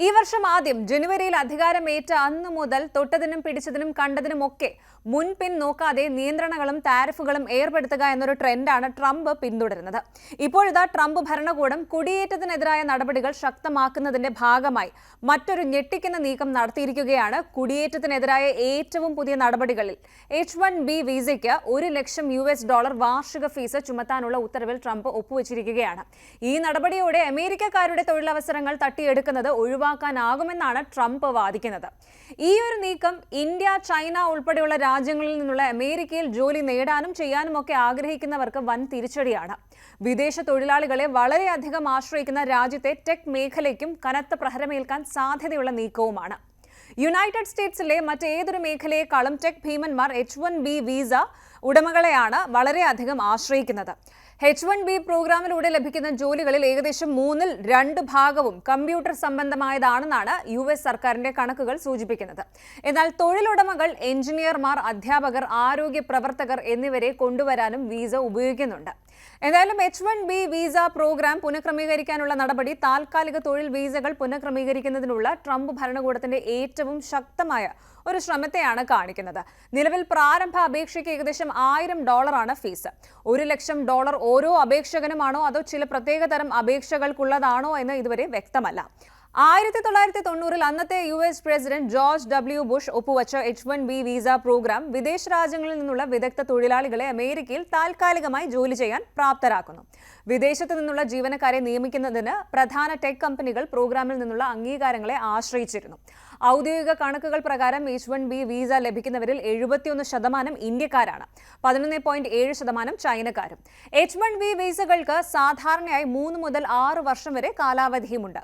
ഈ വർഷം ആദ്യം ജനുവരിയിൽ അധികാരമേറ്റ അന്നു മുതൽ തൊട്ടതിനും പിടിച്ചതിനും കണ്ടതിനുമൊക്കെ മുൻപിൻ നോക്കാതെ നിയന്ത്രണങ്ങളും താരിഫുകളും ഏർപ്പെടുത്തുക എന്നൊരു ട്രെൻഡാണ് ട്രംപ് പിന്തുടരുന്നത്. ഇപ്പോഴിതാ ട്രംപ് ഭരണകൂടം കുടിയേറ്റത്തിനെതിരായ നടപടികൾ ശക്തമാക്കുന്നതിന്റെ ഭാഗമായി മറ്റൊരു ഞെട്ടിക്കുന്ന നീക്കം നടത്തിയിരിക്കുകയാണ്. കുടിയേറ്റത്തിനെതിരായ ഏറ്റവും പുതിയ നടപടികളിൽ H-1B വിസയ്ക്ക് $1,00,000 വാർഷിക ഫീസ് ചുമത്താനുള്ള ഉത്തരവിൽ ട്രംപ് ഒപ്പുവെച്ചിരിക്കുകയാണ്. ഈ നടപടിയോടെ അമേരിക്കക്കാരുടെ തൊഴിലവസരങ്ങൾ തട്ടിയെടുക്കുന്നത് ഒഴിവാക്കാനാകുമെന്നാണ് ട്രംപ് വാദിക്കുന്നത്. ഈ ഒരു നീക്കം ഇന്ത്യ, ചൈന ഉൾപ്പെടെയുള്ള രാജ്യങ്ങളിൽ നിന്നുള്ള അമേരിക്കയിൽ ജോലി നേടാനും ചെയ്യാനുമൊക്കെ ആഗ്രഹിക്കുന്നവർക്ക് വൻ തിരിച്ചടിയാണ്. വിദേശ തൊഴിലാളികളെ വളരെയധികം ആശ്രയിക്കുന്ന രാജ്യത്തെ ടെക് മേഖലയ്ക്കും കനത്ത പ്രഹരമേൽക്കാൻ സാധ്യതയുള്ള നീക്കവുമാണ്. യുണൈറ്റഡ് സ്റ്റേറ്റ്സിലെ മറ്റേതൊരു മേഖലയെക്കാളും ടെക് ഭീമന്മാർ H-1B വിസ ഉടമകളെയാണ് വളരെയധികം ആശ്രയിക്കുന്നത്. H-1B പ്രോഗ്രാമിലൂടെ ലഭിക്കുന്ന ജോലികളിൽ ഏകദേശം 2/3 ഭാഗവും കമ്പ്യൂട്ടർ സംബന്ധമായതാണെന്നാണ് US സർക്കാരിന്റെ കണക്കുകൾ സൂചിപ്പിക്കുന്നത്. എന്നാൽ തൊഴിലുടമകൾ എഞ്ചിനീയർമാർ, അധ്യാപകർ, ആരോഗ്യ പ്രവർത്തകർ എന്നിവരെ കൊണ്ടുവരാനും വിസ ഉപയോഗിക്കുന്നുണ്ട്. എന്തായാലും H-1B വിസ പ്രോഗ്രാം പുനഃക്രമീകരിക്കാനുള്ള നടപടി താൽക്കാലിക തൊഴിൽ വിസകൾ പുനഃക്രമീകരിക്കുന്നതിനുള്ള ട്രംപ് ഭരണകൂടത്തിന്റെ ഏറ്റവും ശക്തമായ ഒരു ശ്രമത്തെയാണ് കാണിക്കുന്നത്. നിലവിൽ പ്രാരംഭ അപേക്ഷയ്ക്ക് ഏകദേശം $1,000 ഫീസ്. $1,00,000 ഓരോ അപേക്ഷകനുമാണോ അതോ ചില പ്രത്യേക തരം അപേക്ഷകൾക്കുള്ളതാണോ എന്ന് ഇതുവരെ വ്യക്തമല്ല. 1990 അന്നത്തെ US president George W. Bush ഒപ്പുവച്ച H-1B വിസ പ്രോഗ്രാം വിദേശ രാജ്യങ്ങളിൽ നിന്നുള്ള വിദഗ്ധ തൊഴിലാളികളെ അമേരിക്കയിൽ താൽക്കാലികമായി ജോലി ചെയ്യാൻ പ്രാപ്തരാക്കുന്നു. വിദേശത്തു നിന്നുള്ള ജീവനക്കാരെ നിയമിക്കുന്നതിന് പ്രധാന ടെക് കമ്പനികൾ പ്രോഗ്രാമിൽ നിന്നുള്ള അംഗീകാരങ്ങളെ ആശ്രയിച്ചിരുന്നു. ഔദ്യോഗിക കണക്കുകൾ പ്രകാരം H-1B വിസ ലഭിക്കുന്നവരിൽ 71% ഇന്ത്യക്കാരാണ്, 11.7% ചൈനക്കാരും. H-1B വിസകൾക്ക് സാധാരണയായി 3 മുതൽ 6 വർഷം വരെ കാലാവധിയുമുണ്ട്.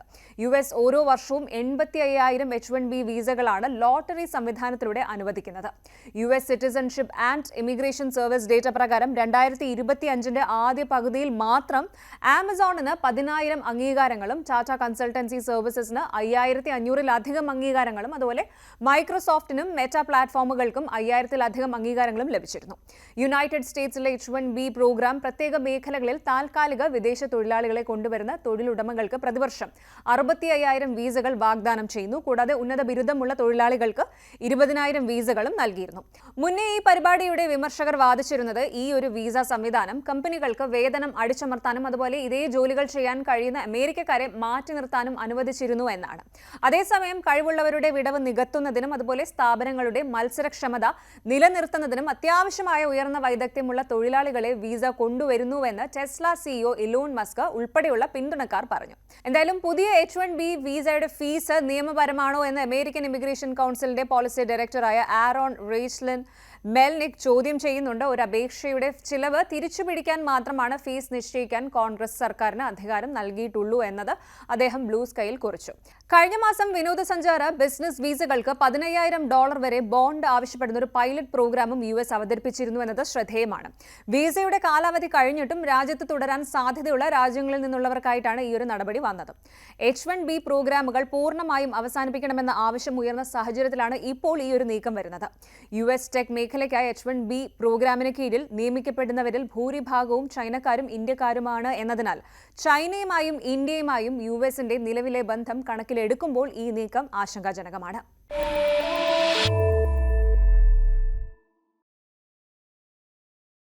US ഓരോ വർഷവും 85,000 H-1B വിസകളാണ് ലോട്ടറി സംവിധാനത്തിലൂടെ അനുവദിക്കുന്നത്. US citizenship and immigration service data പ്രകാരം 2025 ആദ്യ പകുതിയിൽ മാത്രം ആമസോണിന് 10,000 അംഗീകാരങ്ങളും ടാറ്റ കൺസൾട്ടൻസി സർവീസസിന് 5,500-ലധികം അംഗീകാരങ്ങളും അതുപോലെ മൈക്രോസോഫ്റ്റിനും മെറ്റ പ്ലാറ്റ്ഫോമുകൾക്കും 5,000-ലധികം അംഗീകാരങ്ങളും ലഭിച്ചിരുന്നു. യുണൈറ്റഡ് സ്റ്റേറ്റ്സിലെ H-1B പ്രോഗ്രാം പ്രത്യേക മേഖലകളിൽ താൽക്കാലിക വിദേശ തൊഴിലാളികളെ കൊണ്ടുവരുന്ന തൊഴിലുടമകൾക്ക് പ്രതിവർഷം 65,000 വിസകൾ വാഗ്ദാനം ചെയ്യുന്നു. കൂടാതെ ഉന്നത ബിരുദമുള്ള തൊഴിലാളികൾക്ക് 20,000 വിസകളും നൽകിയിരുന്നു. മുന്നേ ഈ പരിപാടിയുടെ വിമർശകർ വാദിച്ചിരുന്നത് ഈ ഒരു വിസ സംവിധാനം കമ്പനികൾക്ക് വേതനം അടിച്ചമർത്താനും അതുപോലെ ഇതേ ജോലികൾ ചെയ്യാൻ കഴിയുന്ന അമേരിക്കക്കാരെ മാറ്റി നിർത്താനും അനുവദിച്ചിരുന്നു എന്നാണ്. അതേസമയം കഴിവുള്ളവരുടെ വിടവ് നികത്തുന്നതിനും അതുപോലെ സ്ഥാപനങ്ങളുടെ മത്സരക്ഷമത നിലനിർത്തുന്നതിനും അത്യാവശ്യമായ ഉയർന്ന വൈദഗ്ധ്യമുള്ള തൊഴിലാളികളെ വിസ കൊണ്ടുവരുന്നുവെന്ന് ടെസ്ല CEO ഇലോൺ മസ്ക് ഉൾപ്പെടെയുള്ള പിന്തുണക്കാർ പറഞ്ഞു. എന്തായാലും പുതിയ H-1B വിസയുടെ ഫീസ് നിയമപരമാണോ എന്ന് അമേരിക്കൻ ഇമിഗ്രേഷൻ കൗൺസിലിന്റെ പോളിസി ഡയറക്ടറായ ആരോൺ റേച്ച്ലിൻ മെൽനിക് ചോദ്യം ചെയ്യുന്നുണ്ട്. ഒരു അപേക്ഷയുടെ ചിലവ് തിരിച്ചുപിടിക്കാൻ മാത്രമാണ് ഫീസ് നിശ്ചയിക്കാൻ കോൺഗ്രസ് സർക്കാരിന് അധികാരം നൽകിയിട്ടുള്ളൂ എന്നത് അദ്ദേഹം ബ്ലൂ സ്കൈയിൽ കുറിച്ചു. കഴിഞ്ഞ മാസം വിനോദസഞ്ചാര ബിസിനസ് വിസകൾക്ക് $15,000 വരെ ബോണ്ട് ആവശ്യപ്പെടുന്ന ഒരു പൈലറ്റ് പ്രോഗ്രാമും US അവതരിപ്പിച്ചിരുന്നു എന്നത് ശ്രദ്ധേയമാണ്. വിസയുടെ കാലാവധി കഴിഞ്ഞിട്ടും രാജ്യത്ത് തുടരാൻ സാധ്യതയുള്ള രാജ്യങ്ങളിൽ നിന്നുള്ളവർക്കായിട്ടാണ് ഈ ഒരു നടപടി വന്നത്. H-1B പ്രോഗ്രാമുകൾ പൂർണ്ണമായും അവസാനിപ്പിക്കണമെന്ന ആവശ്യം ഉയർന്ന സാഹചര്യത്തിലാണ് ഇപ്പോൾ ഈ ഒരു നീക്കം വരുന്നത്. US ടെക് മേഖലയ്ക്കായി H-1B പ്രോഗ്രാമിന് കീഴിൽ നിയമിക്കപ്പെടുന്നവരിൽ ഭൂരിഭാഗവും ചൈനക്കാരും ഇന്ത്യക്കാരുമാണ് എന്നതിനാൽ ചൈനയുമായും ഇന്ത്യയുമായും USന്റെ നിലവിലെ ബന്ധം കണക്കിലെടുക്കുമ്പോൾ ഈ നീക്കം ആശങ്കാജനകമാണ്.